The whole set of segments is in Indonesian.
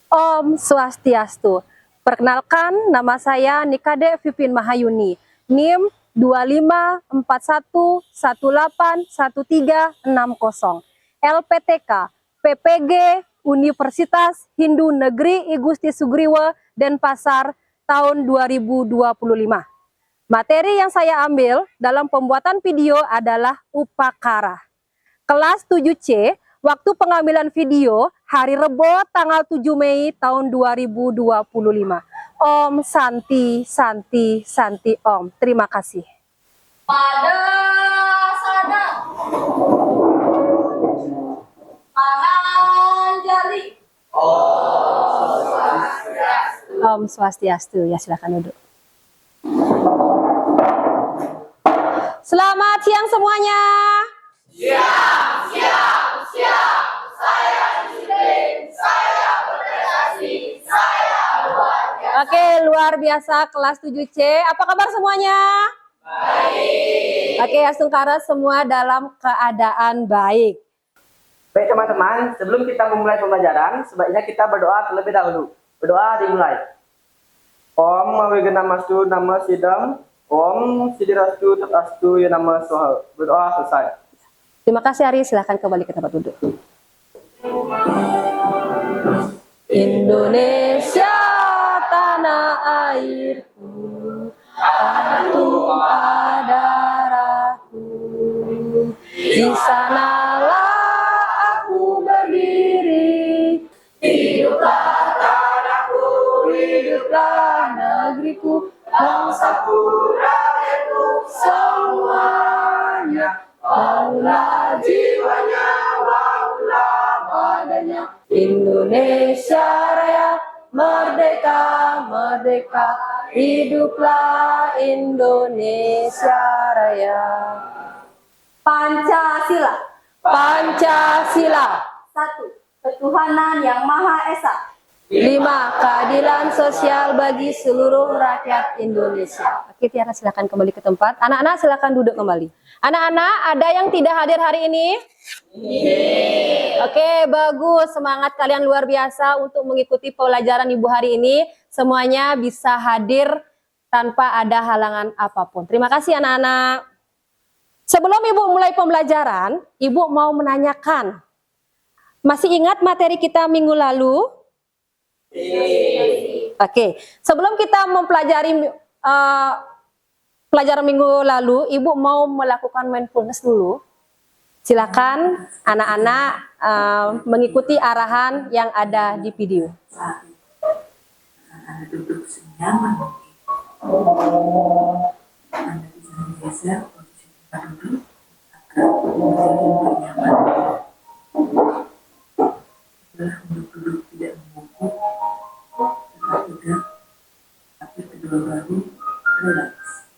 Om Swastiastu. Perkenalkan, nama saya Nikade Vivin Mahayuni, NIM 2541818130, LPTK, PPG, Universitas Hindu Negeri I Gusti Sugriwa, Denpasar, tahun 2025. Materi yang saya ambil dalam pembuatan video adalah upakara. Kelas 7C, waktu pengambilan video hari Rebo tanggal 7 Mei tahun 2025. Om Santi, Santi, Santi Om. Terima kasih. Pada sana Panganjali. Om Swastiastu. Ya, silakan duduk. Selamat siang semuanya. Siap. Saya disiplin, saya berprestasi, saya luar biasa. Oke, luar biasa kelas 7C. Apa kabar semuanya? Baik. Oke, Asungkara semua dalam keadaan baik. Baik teman-teman, sebelum kita memulai pembelajaran, sebaiknya kita berdoa terlebih dahulu. Berdoa dimulai. Om Mawegenamastu Nama Sidam, Om Sidirastu Tatastu Ya Nama Soha. Berdoa selesai. Terima kasih Ari, silahkan kembali ke tempat duduk. Indonesia tanah airku, tanah tumpah darahku, di sanalah aku berdiri. Hiduplah tanahku, hiduplah negeriku, bangsaku, rakyatku, semuanya. Bangunlah jiwanya, bangunlah badannya. Indonesia Raya, merdeka, merdeka. Hiduplah Indonesia Raya. Pancasila. Pancasila. 1. Ketuhanan yang Maha Esa. 5. Keadilan sosial bagi seluruh rakyat Indonesia. Oke, Tiara silakan kembali ke tempat. Anak-anak silakan duduk kembali. Anak-anak, ada yang tidak hadir hari ini? Oke, bagus. Semangat kalian luar biasa untuk mengikuti pelajaran Ibu hari ini. Semuanya bisa hadir tanpa ada halangan apapun. Terima kasih anak-anak. Sebelum Ibu mulai pembelajaran, Ibu mau menanyakan. Masih ingat materi kita minggu lalu? Oke, sebelum kita mempelajari pelajaran minggu lalu, Ibu mau melakukan mindfulness dulu. Silakan anak-anak mengikuti arahan yang ada di video. Anda duduk senyaman mungkin. Anda bisa menggeser posisi tempat duduk agar menjadi nyaman. Setelah duduk tidak membungkuk, tetap tegak, tapi kedua bahu relaks.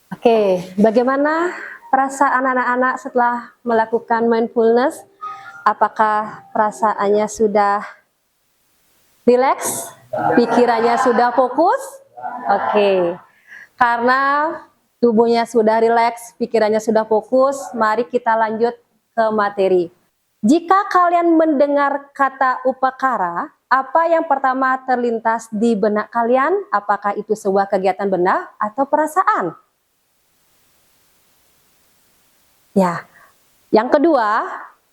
Oke, bagaimana perasaan anak-anak setelah melakukan mindfulness? Apakah perasaannya sudah rileks? Pikirannya sudah fokus? Oke, karena tubuhnya sudah rileks, pikirannya sudah fokus, mari kita lanjut ke materi. Jika kalian mendengar kata upakara, apa yang pertama terlintas di benak kalian? Apakah itu sebuah kegiatan benak atau perasaan? Ya, yang kedua,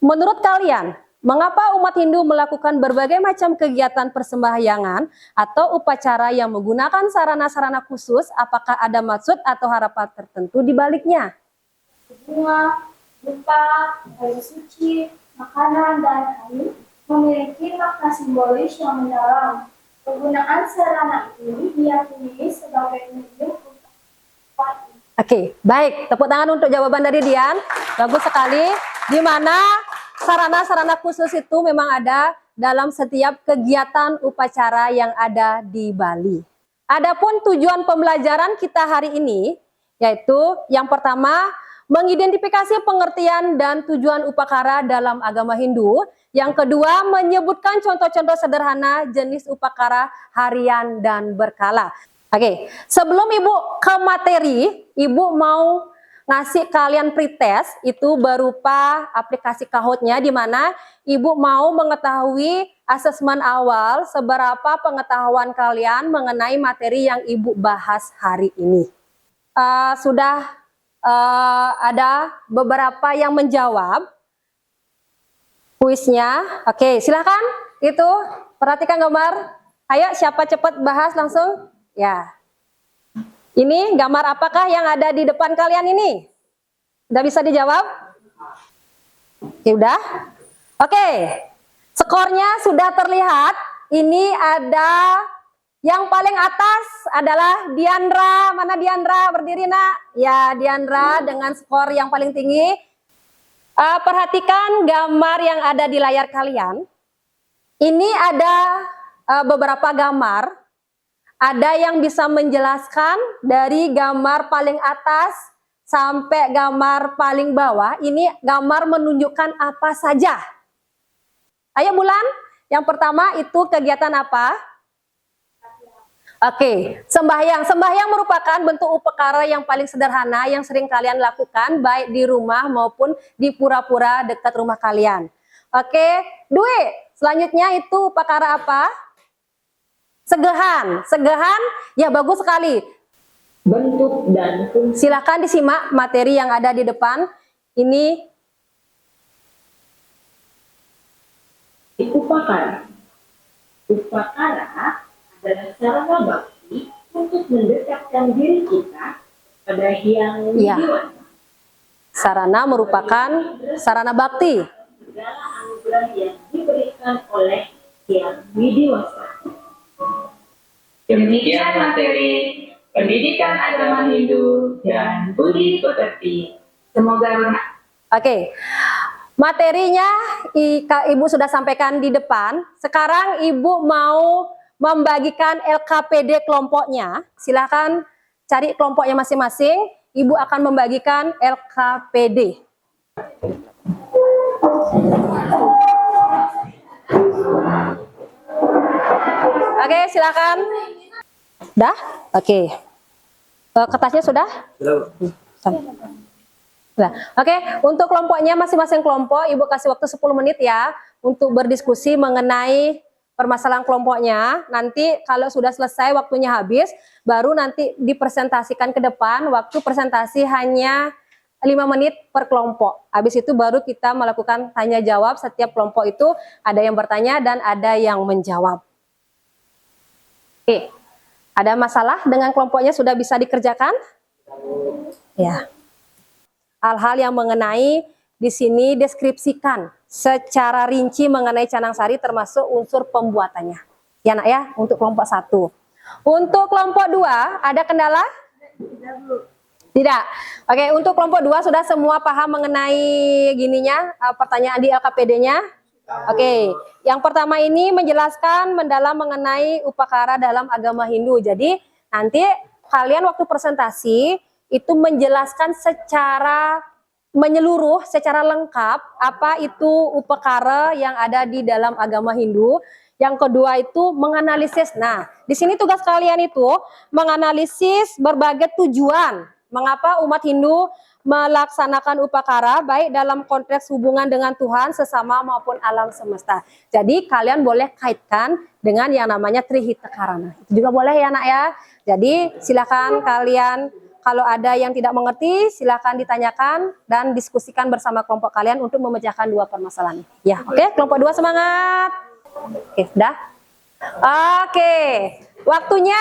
menurut kalian, mengapa umat Hindu melakukan berbagai macam kegiatan persembahyangan atau upacara yang menggunakan sarana-sarana khusus? Apakah ada maksud atau harapan tertentu di baliknya? Bunga, dupa, kayu suci, makanan, dan kayu memiliki makna simbolis yang mendalam. Penggunaan sarana ini diyakini sebagai medium untuk Oke, baik. Tepuk tangan untuk jawaban dari Dian. Bagus sekali. Di mana sarana-sarana khusus itu memang ada dalam setiap kegiatan upacara yang ada di Bali. Adapun tujuan pembelajaran kita hari ini, yaitu yang pertama, mengidentifikasi pengertian dan tujuan upakara dalam agama Hindu. Yang kedua, menyebutkan contoh-contoh sederhana jenis upakara harian dan berkala. Oke, sebelum Ibu ke materi, Ibu mau ngasih kalian pretest itu berupa aplikasi Kahoot-nya, di mana Ibu mau mengetahui asesmen awal seberapa pengetahuan kalian mengenai materi yang Ibu bahas hari ini. Sudah ada beberapa yang menjawab kuisnya. Oke, silahkan itu perhatikan gambar. Ayo, siapa cepat bahas langsung? Ya. Ini gambar apakah yang ada di depan kalian ini? Udah bisa dijawab? Oke, udah? Oke. Skornya sudah terlihat. Ini ada yang paling atas adalah Diandra. Mana Diandra? Berdiri, Nak. Ya, Diandra dengan skor yang paling tinggi. Perhatikan gambar yang ada di layar kalian. Ini ada beberapa gambar. Ada yang bisa menjelaskan dari gambar paling atas sampai gambar paling bawah. Ini gambar menunjukkan apa saja. Ayo Bulan, yang pertama itu kegiatan apa? Oke, sembahyang. Sembahyang merupakan bentuk upekara yang paling sederhana yang sering kalian lakukan baik di rumah maupun di pura-pura dekat rumah kalian. Oke, Dwi, selanjutnya itu upekara apa? Segehan. Segehan, ya bagus sekali. Bentuk dan fungsi Silakan disimak materi yang ada di depan. Ini upakara. Upakara adalah sarana bakti untuk mendekatkan diri kita pada yang Ya. dewasa. sarana merupakan sarana bakti. Segala anugerah yang diberikan oleh yang dewasa. Demikian materi pendidikan agama Hindu dan budi pekerti. Semoga bermanfaat. Oke, materinya Ibu sudah sampaikan di depan. Sekarang Ibu mau membagikan LKPD kelompoknya. Silakan cari kelompoknya masing-masing. Ibu akan membagikan LKPD. Oke, silakan. Dah? Oke. Kertasnya sudah? Nah, oke, untuk kelompoknya masing-masing kelompok, Ibu kasih waktu 10 menit ya untuk berdiskusi mengenai permasalahan kelompoknya. Nanti kalau sudah selesai waktunya habis, baru nanti dipresentasikan ke depan. Waktu presentasi hanya 5 menit per kelompok. Habis itu baru kita melakukan tanya jawab. Setiap kelompok itu ada yang bertanya dan ada yang menjawab. Oke, ada masalah dengan kelompoknya sudah bisa dikerjakan? Ya. Hal-hal yang mengenai di sini deskripsikan secara rinci mengenai canang sari termasuk unsur pembuatannya. Ya Nak ya, untuk kelompok 1. Untuk kelompok 2 ada kendala? Tidak. Oke, untuk kelompok 2 sudah semua paham mengenai gininya, pertanyaan di LKPD-nya? Oke, yang pertama ini menjelaskan mendalam mengenai upakara dalam agama Hindu. Jadi nanti kalian waktu presentasi itu menjelaskan secara menyeluruh, secara lengkap apa itu upakara yang ada di dalam agama Hindu. Yang kedua itu menganalisis. Nah, di sini tugas kalian itu menganalisis berbagai tujuan mengapa umat Hindu melaksanakan upakara baik dalam konteks hubungan dengan Tuhan sesama maupun alam semesta. Jadi kalian boleh kaitkan dengan yang namanya Trihita Karana. Itu juga boleh ya Nak ya. Jadi silakan kalian kalau ada yang tidak mengerti, silakan ditanyakan dan diskusikan bersama kelompok kalian untuk memecahkan 2 permasalahan. Ya, oke, kelompok 2 semangat. Oke, sudah? Oke, waktunya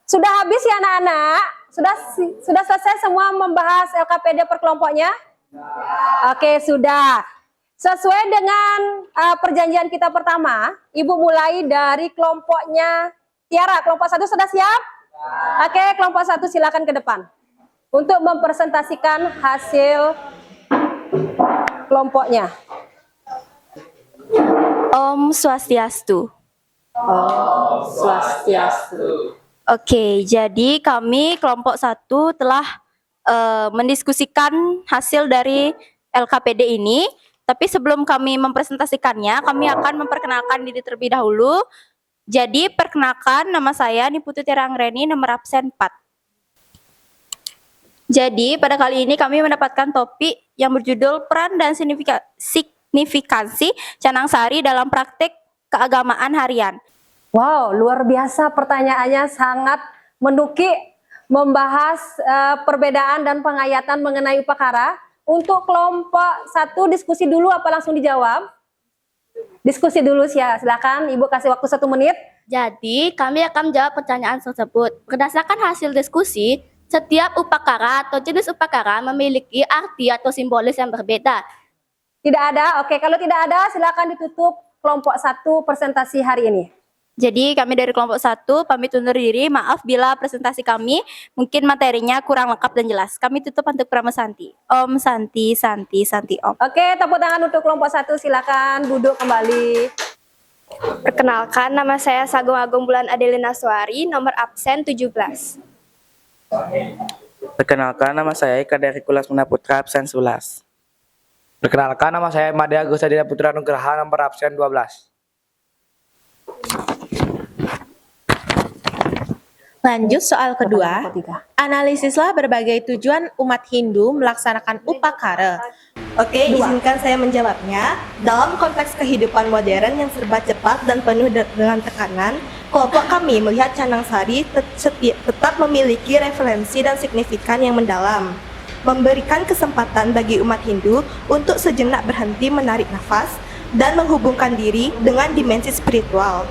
sudah habis ya anak-anak? Sudah selesai semua membahas LKPD per kelompoknya? Oke, sudah. Sesuai dengan perjanjian kita pertama, Ibu mulai dari kelompoknya Tiara. Kelompok 1 sudah siap? Oke, kelompok 1 silakan ke depan untuk mempresentasikan hasil kelompoknya. Om Swastiastu. Om Swastiastu. Oke, jadi kami kelompok 1 telah mendiskusikan hasil dari LKPD ini. Tapi sebelum kami mempresentasikannya, kami akan memperkenalkan diri terlebih dahulu. Jadi perkenalkan, nama saya Niputu Tiara Anggreni, nomor absen 4. Jadi, pada kali ini kami mendapatkan topik yang berjudul Peran dan Signifikansi Canang Sari dalam Praktek Keagamaan Harian. Wow, luar biasa pertanyaannya, sangat mendukik membahas perbedaan dan pengayatan mengenai upakara. Untuk kelompok 1 diskusi dulu apa langsung dijawab? Diskusi dulu ya, silakan Ibu kasih waktu 1 menit. Jadi, kami akan menjawab pertanyaan tersebut. Berdasarkan hasil diskusi, setiap upakara atau jenis upakara memiliki arti atau simbolis yang berbeda. Tidak ada, oke. Kalau tidak ada, silakan ditutup kelompok 1 presentasi hari ini. Jadi kami dari kelompok 1 pamit undur diri. Maaf bila presentasi kami mungkin materinya kurang lengkap dan jelas. Kami tutup untuk Prama Santi. Om Santi, Santi, Santi Om. Oke, tepuk tangan untuk kelompok 1, silakan duduk kembali. Perkenalkan, nama saya Sagung Agung Bulan Adelina Suari, nomor absen 17. Perkenalkan, nama saya Eka dari Kulas Muna Putra, absen 11. Perkenalkan, nama saya Madya Agus Aditya Putra Nugraha, nomor absen 12. Lanjut soal kedua, analisislah berbagai tujuan umat Hindu melaksanakan upakara. Oke, izinkan saya menjawabnya. Dalam konteks kehidupan modern yang serba cepat dan penuh dengan tekanan, kelompok kami melihat Canang Sari tetap memiliki referensi dan signifikan yang mendalam, memberikan kesempatan bagi umat Hindu untuk sejenak berhenti menarik nafas dan menghubungkan diri dengan dimensi spiritual.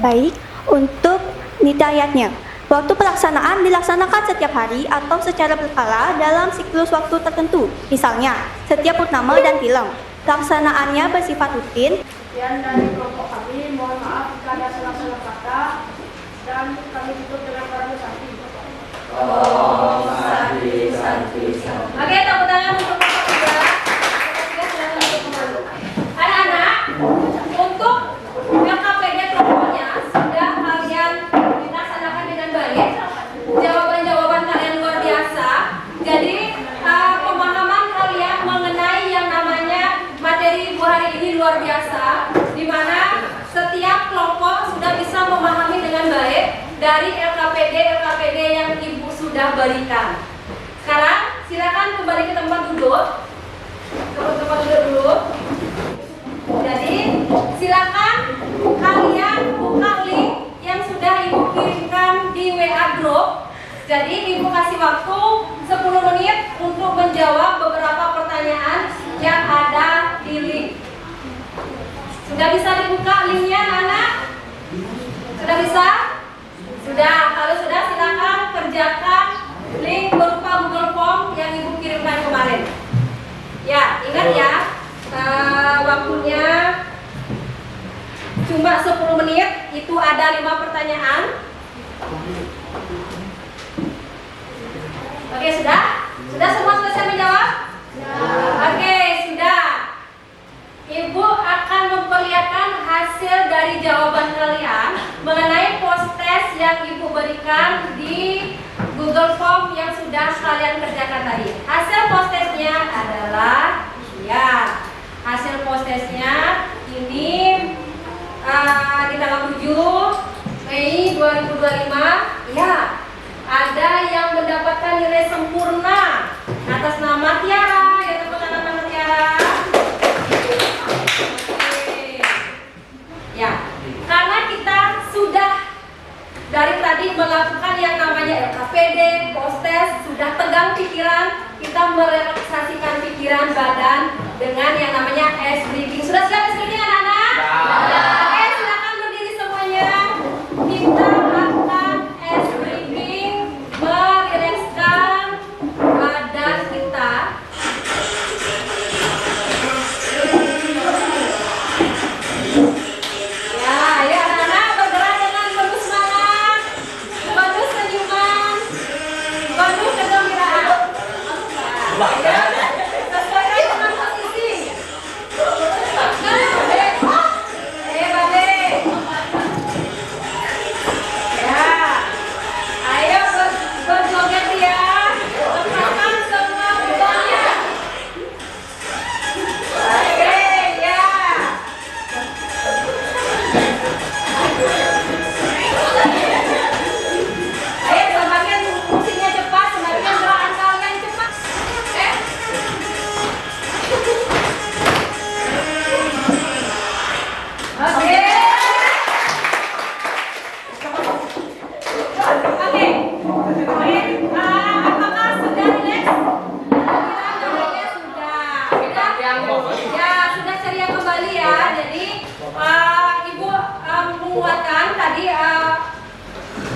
Baik, untuk nitayatnya, waktu pelaksanaan dilaksanakan setiap hari atau secara berkala dalam siklus waktu tertentu. Misalnya, setiap purnama dan tilang. Pelaksanaannya bersifat rutin. Sekian dari kelompok kami, mohon maaf jika ada salah-salah kata dan kami tutup dengan Prama Santi. Oke, tepuk tangan untuk kelompok 3. Silakan duduk kembali. Anak-anak, untuk LKPD kelompoknya sudah kalian dilaksanakan dengan baik. Jawaban-jawaban kalian luar biasa. Jadi pemahaman kalian mengenai yang namanya materi Ibu hari ini luar biasa, di mana setiap kelompok sudah bisa memahami dengan baik dari LKPD yang Ibu sudah berikan. Sekarang silakan kembali ke tempat duduk. Tempat duduk dulu. Jadi silakan kalian buka link yang sudah Ibu kirimkan di WA group. Jadi Ibu kasih waktu 10 menit untuk menjawab beberapa pertanyaan yang ada di link. Sudah bisa dibuka linknya, anak? Sudah bisa? Sudah. Kalau sudah, silakan kerjakan link berupa Google Form yang Ibu kirimkan kemarin. Ya, ingat ya, waktunya cuma 10 menit, itu ada 5 pertanyaan. Oke, sudah? Sudah semua selesai menjawab? Oke, sudah. Ibu akan memperlihatkan hasil dari jawaban kalian mengenai post-test yang Ibu berikan di Google Form yang sudah kalian kerjakan tadi. Hasil post-testnya adalah, ya, hasil post-testnya ini di tanggal 7 Mei 2025, ya, ada yang mendapatkan nilai sempurna atas nama Ya, sudah ceria kembali ya. Jadi Ibu menguatkan tadi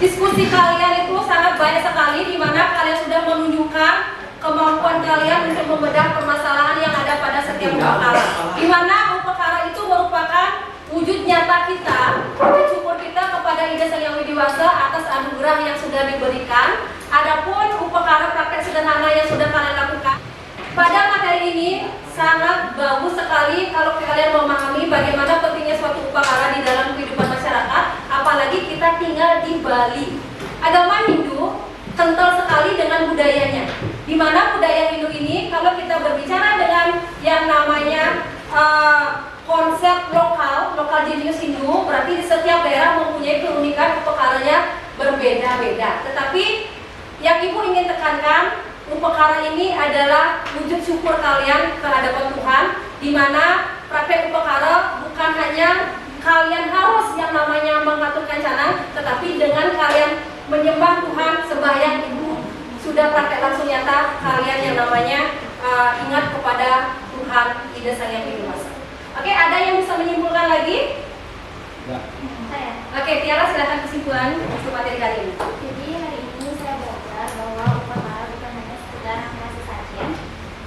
diskusi kalian itu sangat banyak sekali, di mana kalian sudah menunjukkan kemampuan kalian untuk membedah permasalahan yang ada pada setiap upakara. Di mana upakara itu merupakan wujud nyata kita, wujud syukur kita kepada Ida Sang Yang Widiwasa atas anugerah yang sudah diberikan. Adapun upakara praktek sederhana yang sudah kalian lakukan pada materi ini sangat bagus sekali kalau kalian memahami bagaimana pentingnya suatu upakara di dalam kehidupan masyarakat, apalagi kita tinggal di Bali. Agama Hindu kental sekali dengan budayanya, di mana budaya Hindu ini kalau kita berbicara dengan yang namanya konsep lokal jenius Hindu, berarti di setiap daerah mempunyai keunikan upakaranya berbeda-beda. Tetapi yang Ibu ingin tekankan, upakara ini adalah wujud syukur kalian ke hadapan Tuhan, di mana praktek upakara bukan hanya kalian harus yang namanya mengaturkan canang, tetapi dengan kalian menyembah Tuhan sembahyang, Ibu sudah praktek langsung nyata kalian yang namanya ingat kepada Tuhan Ida Sang Yang Widiwasa. Oke, ada yang bisa menyimpulkan lagi? Saya. Oke, Tiara silakan kesimpulan untuk materi kali ini. Jadi hari ini saya belajar bahwa upakara bukan hanya sekedar ngasih sajian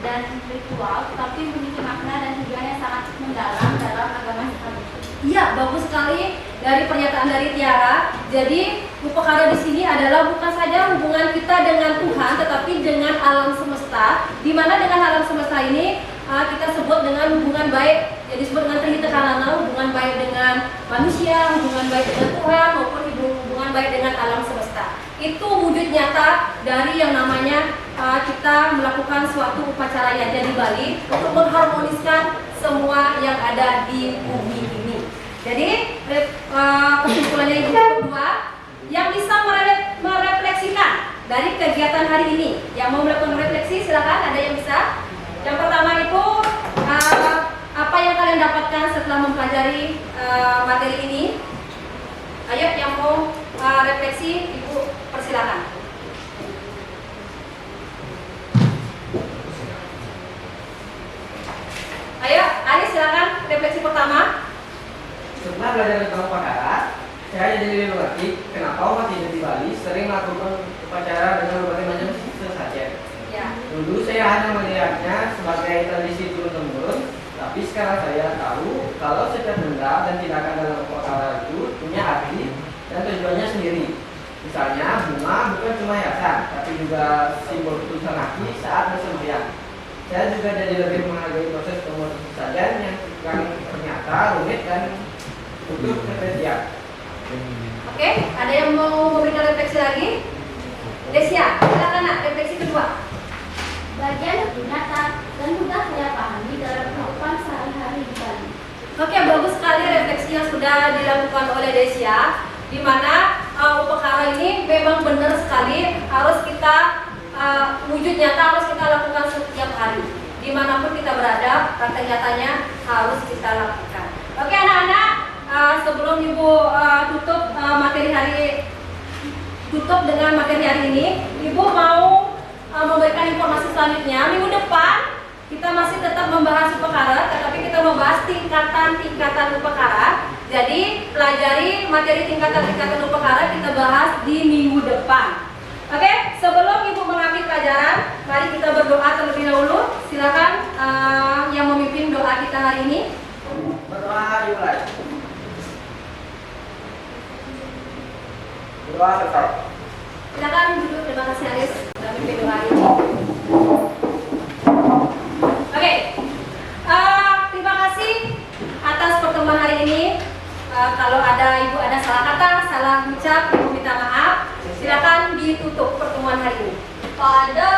dan ritual, tetapi memiliki makna dan tujuan yang sangat mendalam dalam agama Islam. Iya, bagus sekali dari pernyataan dari Tiara. Jadi upakara di sini adalah bukan saja hubungan kita dengan Tuhan, tetapi dengan alam semesta. Di mana dengan alam semesta ini kita sebut dengan hubungan baik, yang disebut dengan trihita, hubungan baik dengan manusia, hubungan baik dengan Tuhan, maupun hubungan baik dengan alam semesta. Itu wujud nyata dari yang namanya kita melakukan suatu upacara yang di Bali untuk mengharmoniskan semua yang ada di bumi ini. Jadi kesimpulannya itu kedua, yang bisa merefleksikan dari kegiatan hari ini. Yang mau melakukan refleksi silakan, ada yang bisa. Yang pertama itu apa yang kalian dapatkan setelah mempelajari materi ini? Ayo yang mau refleksi, Ibu persilakan. Ayo, Ali silakan refleksi pertama. Setelah belajar tentang upacara, saya jadi lebih mengerti kenapa umat Hindu di Bali sering melakukan upacara dengan berbagai macam sesajen. Ya. Dulu saya hanya melihatnya sebagai tradisi turun-temurun, tapi sekarang saya tahu kalau setiap benda dan tindakan dalam upacara itu punya arti dan tujuannya sendiri. Misalnya bunga bukan cuma hiasan, tapi juga simbol ketulusan hati saat bersembahyang. Saya juga jadi lebih menghargai proses pembuatan sesajen yang ternyata rumit dan butuh ketelitian. Oke, ada yang mau memberikan refleksi lagi? Desia, silakan nak, refleksi kedua. Bagian lebih nyata dan mudah saya pahami dalam kehidupan sehari-hari di Bali. Oke, bagus sekali refleksi yang sudah dilakukan oleh Desia, di mana upakara ini memang benar sekali harus kita wujud nyata harus kita lakukan setiap hari. Dimanapun kita berada, praktek nyatanya harus kita lakukan. Oke anak-anak, sebelum Ibu tutup dengan materi hari ini, Ibu mau memberikan informasi selanjutnya. Minggu depan kita masih tetap membahas upakara, tetapi kita membahas tingkatan upakara. Jadi pelajari materi tingkatan upakara kita bahas di minggu depan. Oke, sebelum Ibu mengambil pelajaran, mari kita berdoa terlebih dahulu. Silakan yang memimpin doa kita hari ini. Berdoa dimulai. Berdoa selesai. Silakan duduk. Terima kasih Aris sudah memimpin doa ini. Oke, terima kasih atas pertemuan hari ini. Kalau Ibu ada salah kata, salah ucap, Ibu minta maaf. Silakan ditutup pertemuan hari ini. Pada